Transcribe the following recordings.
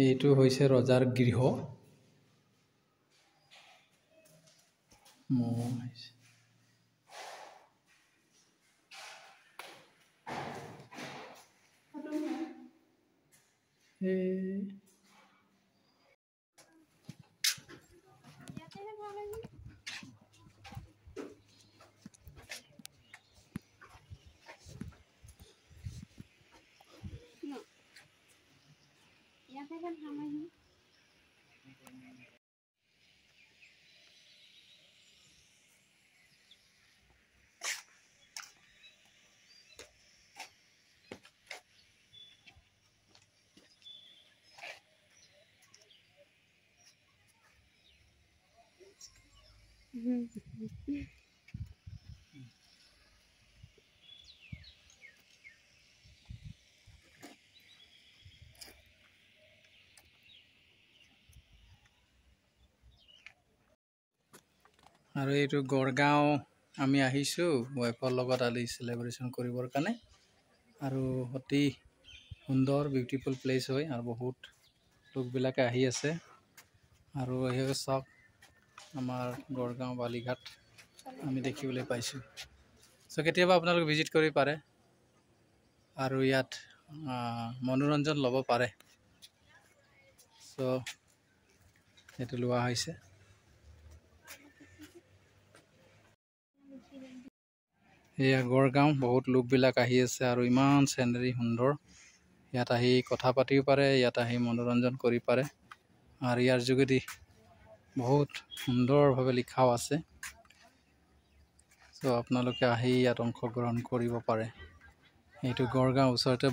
এইটো হৈছে ৰজাৰ গৃহ আৰু এইটো গড়গাঁও আমি আহিছো ওয়াইফৰ লগত আলি সেলিব্ৰেশন কৰিবৰ কাৰণে আৰু অতি সুন্দৰ বিউটিফুল প্লেস হয় আৰু বহুত লোকবিলাকে আহি আছে আৰু এই সব আমাৰ গড়গাঁও বালিঘাট আমি দেখিবলৈ পাইছো সো কেতিয়াবা আপোনালোক ভিজিট কৰি পাৰে আৰু ইয়াত মনোৰঞ্জন ল'ব পাৰে সো এটো লোৱা হৈছে এয়া গড়গাঁও বহুত লোকবিলাক আহি আছে আৰু ইমান চেনেৰি সুন্দৰ ইয়াত আহি কথা পাতিও পাৰে ইয়াত আহি মনোৰঞ্জন কৰি পাৰে আৰু ইয়াৰ যোগেদি বহুত সুন্দৰভাৱে লিখাও আছে সো আপোনালোকে আহি ইয়াত অংশগ্ৰহণ কৰিব পাৰে এইটো গড়গাঁও ওচৰতে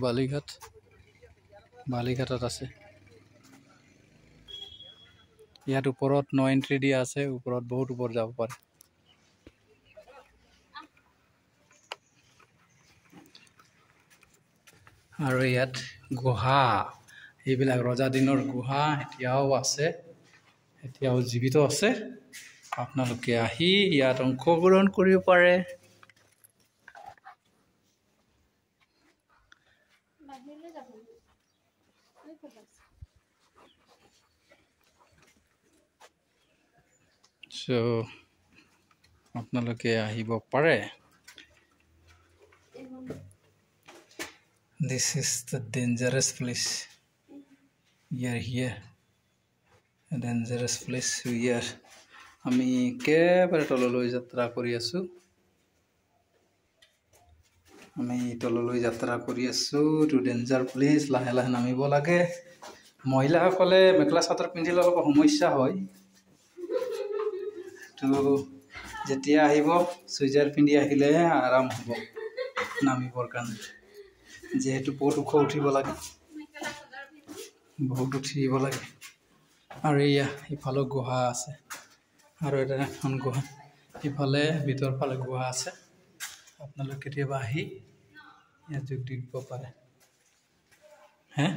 বালিঘাটত আছে ইয়াত ওপৰত নো এন্ট্ৰি দিয়া আছে ওপৰত বহুত ওপৰ যাব পাৰে আৰু ইয়াত গুহা এইবিলাক ৰজা দিনৰ গুহা এতিয়াও আছে এতিয়াও জীৱিত আছে আপোনালোকে আহি ইয়াত অংশগ্ৰহণ কৰিব পাৰে সো আপোনালোকে আহিব পাৰে This is the dangerous place. We are here. A dangerous place. We are. আমি কেবাৰে তললৈ যাত্ৰা কৰি আছো টু ডেঞ্জাৰ প্লেস লাহে লাহে নামিব লাগে মহিলাসকলে মেখেলা চাদৰ পিন্ধিলে অলপ সমস্যা হয় তো যেতিয়া আহিব সুইজাৰ পিন্ধি আহিলে আৰাম হ'ব নামিবৰ কাৰণে যেহেতু বহুত ওখ উঠিব লাগে আৰু এয়া ইফালে গুহা আছে আৰু এটা এখন গুহা ইফালে ভিতৰ ফালে গুহা আছে আপোনালোক কেতিয়াবা আহি ইয়াত যোগ দিব পাৰে হে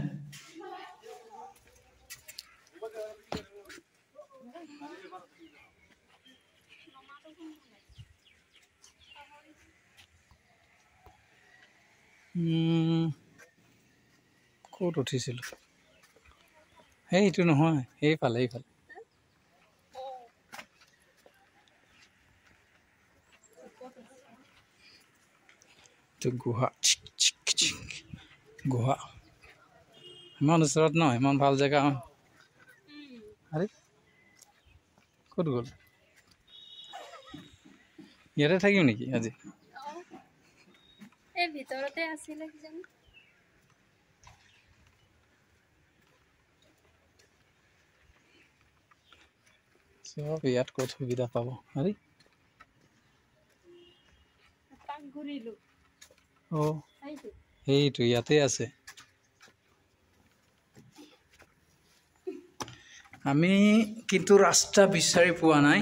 ক'ত উঠিছিলো এইটো নহয় এইফালে গুহা ইমান ওচৰত নহয় ইমান ভাল জেগা আৰে ক'ত গ'ল ইয়াতে থাকিম নেকি আজি এই ভিতৰতে আছিল কিজানি সব ইয়াত ক'ত সুবিধা পাব আৰে তাক ঘূৰিলো এইটো ইয়াতে আছে আমি কিন্তু ৰাস্তা বিচাৰি পোৱা নাই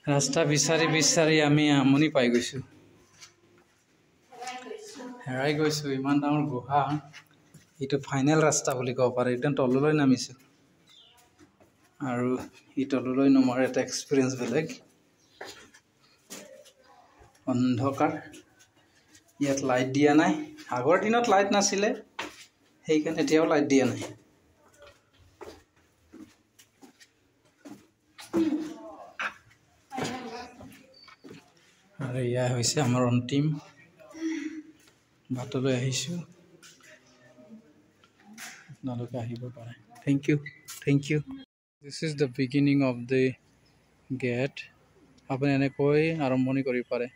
ৰাস্তা বিচাৰি আমি আমনি পাই গৈছো হেৰাই গৈছো ইমান ডাঙৰ গুহা এইটো ফাইনেল ৰাস্তা বুলি ক'ব পাৰে একদম তললৈ নামিছো আৰু ই তললৈ নমাৰ এটা এক্সপেৰিয়েন্স বেলেগ অন্ধকাৰ ইয়াত লাইট দিয়া নাই আগৰ দিনত লাইট নাছিলে সেইকাৰণে এতিয়াও লাইট দিয়া নাই আৰু এয়া হৈছে আমাৰ অন্তিম বাটলৈ আহিছোঁ আপোনালোকে আহিব পাৰে thank you this is the beginning of the gate আপুনি এনেকৈ আৰম্ভণি কৰিব পাৰে